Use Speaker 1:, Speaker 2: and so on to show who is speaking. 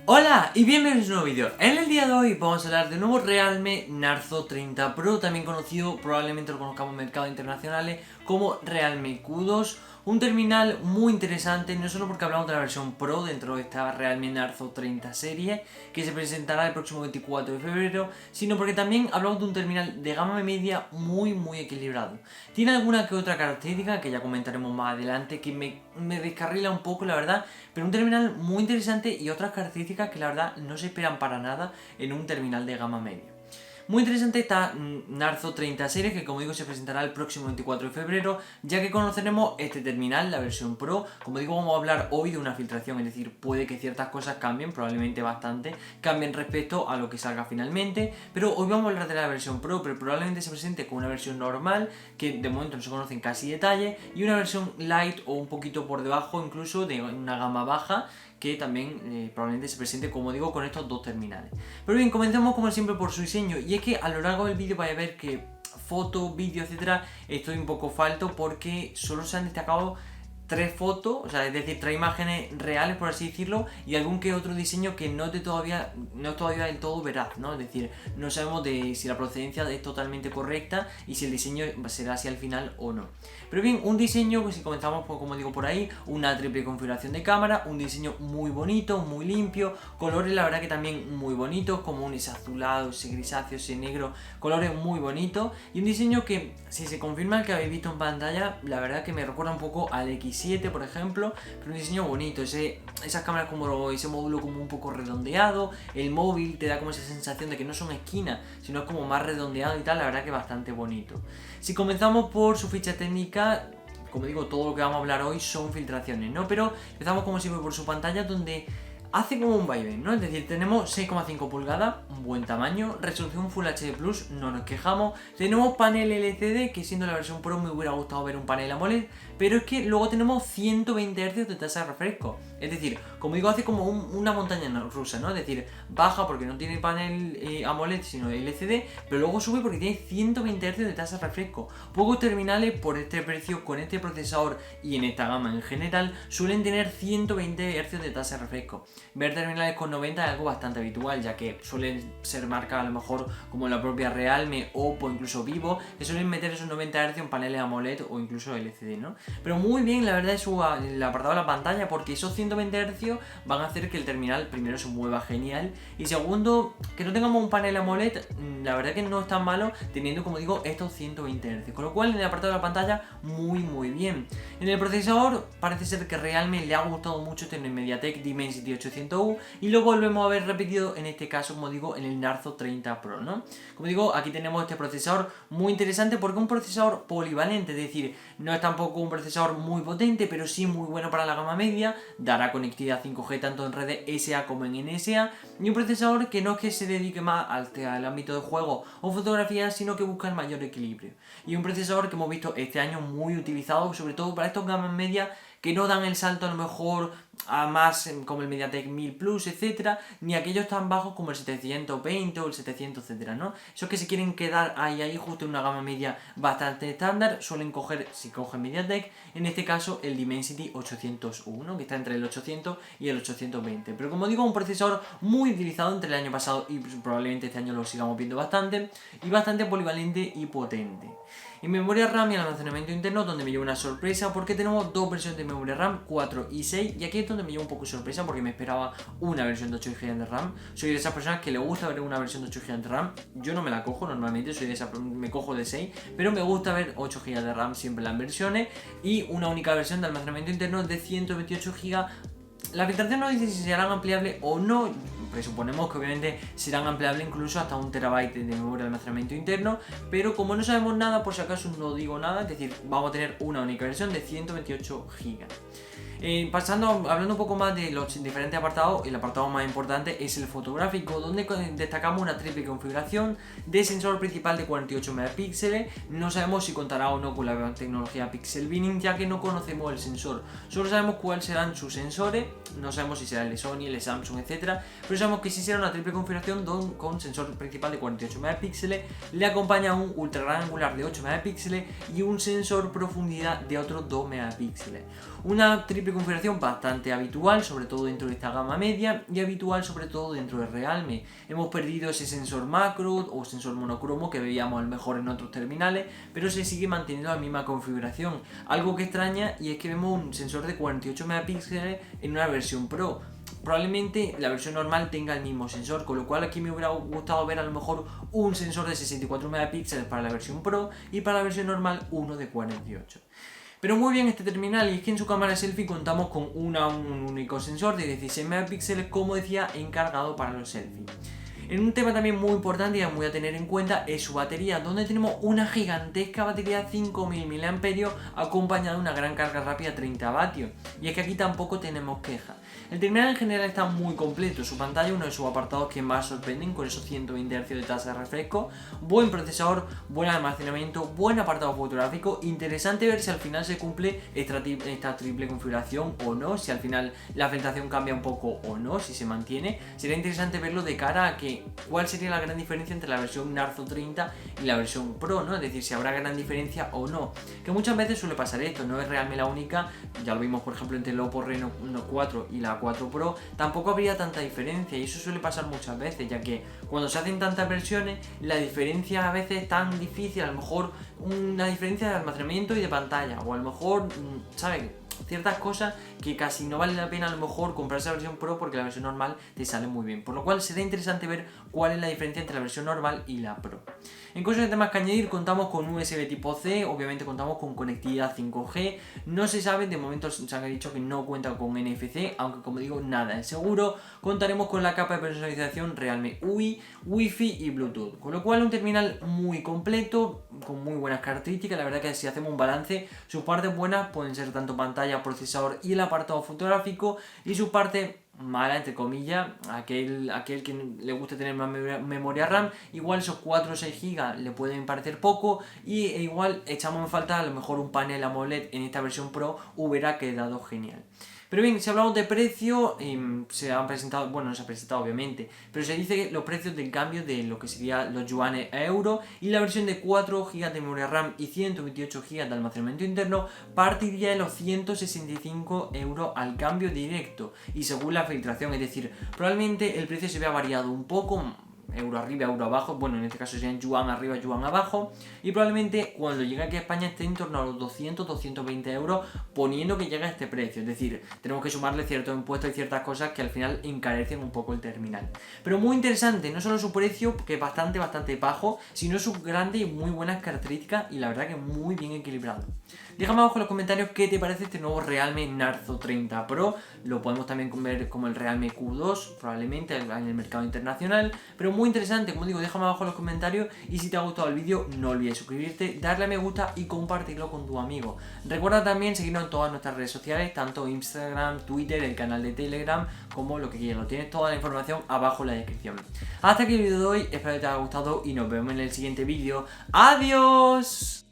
Speaker 1: Hola y bienvenidos a un nuevo vídeo. En el día de hoy vamos a hablar del nuevo Realme Narzo 30 Pro, también conocido, probablemente lo conozcamos en mercados internacionales como Realme Q2. Un terminal muy interesante, no solo porque hablamos de la versión Pro dentro de esta Realme Narzo 30 serie, que se presentará el próximo 24 de febrero, sino porque también hablamos de un terminal de gama media muy equilibrado. Tiene alguna que otra característica, que ya comentaremos más adelante, que me descarrila un poco, la verdad, pero un terminal muy interesante y otras características que la verdad no se esperan para nada en un terminal de gama media. Muy interesante esta Narzo 30 series, que como digo se presentará el próximo 24 de febrero, ya que conoceremos este terminal, la versión Pro. Como digo, vamos a hablar hoy de una filtración, es decir, puede que ciertas cosas cambien, probablemente bastante, cambien respecto a lo que salga finalmente, pero hoy vamos a hablar de la versión Pro, pero probablemente se presente con una versión normal, que de momento no se conocen casi detalles, y una versión Light o un poquito por debajo incluso de una gama baja, que también probablemente se presente, como digo, con estos dos terminales. Pero bien, comencemos como siempre por su diseño, y es que a lo largo del vídeo vais a ver que foto, vídeo, etcétera, estoy un poco falto porque solo se han destacado 3 fotos, o sea, es decir, 3 imágenes reales, por así decirlo, y algún que otro diseño que no es todavía del todo veraz, ¿no? Es decir, no sabemos de si la procedencia es totalmente correcta y si el diseño será así al final o no. Pero bien, un diseño, pues si comenzamos, pues, como digo por ahí, una triple configuración de cámara, un diseño muy bonito, muy limpio, colores la verdad que también muy bonitos, como un ese azulado, ese grisáceo, ese negro, colores muy bonitos, y un diseño que, si se confirma el que habéis visto en pantalla, la verdad que me recuerda un poco al X7, por ejemplo, pero un diseño bonito, esas cámaras como ese módulo como un poco redondeado, el móvil te da como esa sensación de que no son esquinas, sino es como más redondeado y tal, la verdad que bastante bonito. Si comenzamos por su ficha técnica, como digo, todo lo que vamos a hablar hoy son filtraciones, ¿no? Pero empezamos como siempre por su pantalla, donde hace como un vaivén, ¿no? Es decir, tenemos 6,5 pulgadas, un buen tamaño, resolución Full HD Plus, no nos quejamos. Tenemos panel LCD, que siendo la versión Pro me hubiera gustado ver un panel AMOLED, pero es que luego tenemos 120 Hz de tasa de refresco. Es decir, como digo, hace como una montaña rusa, ¿no? Es decir, baja porque no tiene panel AMOLED, sino LCD, pero luego sube porque tiene 120 Hz de tasa de refresco. Pocos terminales por este precio, con este procesador y en esta gama en general, suelen tener 120 Hz de tasa de refresco. Ver terminales con 90 es algo bastante habitual, ya que suelen ser marcas a lo mejor como la propia Realme, Oppo, incluso Vivo, que suelen meter esos 90 Hz en paneles AMOLED o incluso LCD, ¿no? Pero muy bien, la verdad, es el apartado de la pantalla, porque esos 120 Hz van a hacer que el terminal primero se mueva genial, y segundo, que no tengamos un panel AMOLED, la verdad que no es tan malo teniendo, como digo, estos 120 Hz, con lo cual en el apartado de la pantalla muy bien. En el procesador parece ser que Realme le ha gustado mucho tener MediaTek Dimensity 800U, y lo volvemos a ver repetido en este caso, como digo, en el Narzo 30 Pro, ¿no? Como digo, aquí tenemos este procesador muy interesante porque es un procesador polivalente, es decir, no es tampoco un procesador muy potente, pero sí muy bueno para la gama media, dará conectividad 5G tanto en redes SA como en NSA, y un procesador que no es que se dedique más al ámbito de juego o fotografía, sino que busca el mayor equilibrio. Y un procesador que hemos visto este año muy utilizado, sobre todo para estos gamas medias que no dan el salto a lo mejor a más como el MediaTek 1000 Plus, etcétera, ni aquellos tan bajos como el 720 o el 700, etcétera, ¿no? Esos que se quieren quedar ahí justo en una gama media bastante estándar, suelen coger, si cogen MediaTek, en este caso el Dimensity 800U, ¿no? Que está entre el 800 y el 820. Pero como digo, un procesador muy utilizado entre el año pasado y probablemente este año lo sigamos viendo bastante, y bastante polivalente y potente. En memoria RAM y almacenamiento interno, donde me lleva una sorpresa, porque tenemos dos versiones de memoria RAM, 4 y 6, y aquí es donde me lleva un poco de sorpresa porque me esperaba una versión de 8 GB de RAM. Soy de esas personas que le gusta ver una versión de 8 GB de RAM, yo no me la cojo normalmente, me cojo de 6, pero me gusta ver 8 GB de RAM siempre en las versiones, y una única versión de almacenamiento interno de 128 GB. La filtración no dice si serán ampliables o no, presuponemos que obviamente serán ampliables incluso hasta 1 TB de memoria de almacenamiento interno, pero como no sabemos nada, por si acaso no digo nada, es decir, vamos a tener una única versión de 128 GB. Hablando un poco más de los diferentes apartados, el apartado más importante es el fotográfico, donde destacamos una triple configuración de sensor principal de 48 megapíxeles. No sabemos si contará o no con la tecnología Pixel Binning, ya que no conocemos el sensor, solo sabemos cuáles serán sus sensores, no sabemos si será el de Sony, el de Samsung, etcétera, pero sabemos que sí será una triple configuración con sensor principal de 48 megapíxeles, le acompaña un ultra gran angular de 8 megapíxeles y un sensor profundidad de otros 2 megapíxeles. Una triple triple configuración bastante habitual, sobre todo dentro de esta gama media y habitual sobre todo dentro de Realme. Hemos perdido ese sensor macro o sensor monocromo que veíamos a lo mejor en otros terminales, pero se sigue manteniendo la misma configuración. Algo que extraña, y es que vemos un sensor de 48 megapíxeles en una versión Pro. Probablemente la versión normal tenga el mismo sensor, con lo cual aquí me hubiera gustado ver a lo mejor un sensor de 64 megapíxeles para la versión Pro y para la versión normal uno de 48. Pero muy bien este terminal, y es que en su cámara selfie contamos con un único sensor de 16 megapíxeles, como decía, encargado para los selfies. En un tema también muy importante y muy a tener en cuenta es su batería, donde tenemos una gigantesca batería 5000 mAh acompañada de una gran carga rápida 30 vatios. Y es que aquí tampoco tenemos queja. El terminal en general está muy completo, su pantalla uno de sus apartados que más sorprenden con esos 120 Hz de tasa de refresco, buen procesador, buen almacenamiento, buen apartado fotográfico. Interesante ver si al final se cumple esta triple configuración o no, si al final la filtración cambia un poco o no, si se mantiene. Sería interesante verlo de cara a que cuál sería la gran diferencia entre la versión Narzo 30 y la versión Pro, ¿no? Es decir, si habrá gran diferencia o no, que muchas veces suele pasar esto, no es realmente la única. Ya lo vimos por ejemplo entre el Oppo Reno 4 y la 4 Pro, tampoco habría tanta diferencia, y eso suele pasar muchas veces, ya que cuando se hacen tantas versiones la diferencia a veces es tan difícil, a lo mejor una diferencia de almacenamiento y de pantalla, o a lo mejor, ¿sabes?, ciertas cosas que casi no vale la pena a lo mejor comprarse la versión Pro porque la versión normal te sale muy bien, por lo cual será interesante ver cuál es la diferencia entre la versión normal y la Pro. En cosas de temas que añadir, contamos con USB tipo C, obviamente contamos con conectividad 5G, no se sabe, de momento se han dicho que no cuenta con NFC, aunque como digo, nada es seguro. Contaremos con la capa de personalización Realme UI, Wi-Fi y Bluetooth, con lo cual un terminal muy completo, con muy buenas características. La verdad que si hacemos un balance, sus partes buenas pueden ser tanto pantalla, procesador y el apartado fotográfico, y su parte mala, entre comillas, aquel que le guste tener más memoria RAM, igual esos 4 o 6 GB le pueden parecer poco, y igual echamos en falta a lo mejor un panel AMOLED en esta versión Pro, hubiera quedado genial. Pero bien, si hablamos de precio, se han presentado, bueno, no se ha presentado obviamente, pero se dice que los precios del cambio de lo que sería los yuanes a euro, y la versión de 4 GB de memoria RAM y 128 GB de almacenamiento interno partiría de los 165 € al cambio directo, y según la filtración, es decir, probablemente el precio se vea variado un poco, euro arriba, euro abajo, bueno, en este caso serían yuan arriba, yuan abajo, y probablemente cuando llegue aquí a España esté en torno a los 200-220 € poniendo que llega a este precio, es decir, tenemos que sumarle ciertos impuestos y ciertas cosas que al final encarecen un poco el terminal. Pero muy interesante, no solo su precio, que es bastante bajo, sino sus grandes y muy buenas características, y la verdad que muy bien equilibrado. Déjame abajo en los comentarios qué te parece este nuevo Realme Narzo 30 Pro. Lo podemos también ver como el Realme Q2, probablemente en el mercado internacional, pero muy interesante, como digo, déjame abajo en los comentarios, y si te ha gustado el vídeo no olvides suscribirte, darle a me gusta y compartirlo con tu amigo. Recuerda también seguirnos en todas nuestras redes sociales, tanto Instagram, Twitter, el canal de Telegram, como lo que quieras. Tienes toda la información abajo en la descripción. Hasta aquí el vídeo de hoy, espero que te haya gustado y nos vemos en el siguiente vídeo. ¡Adiós!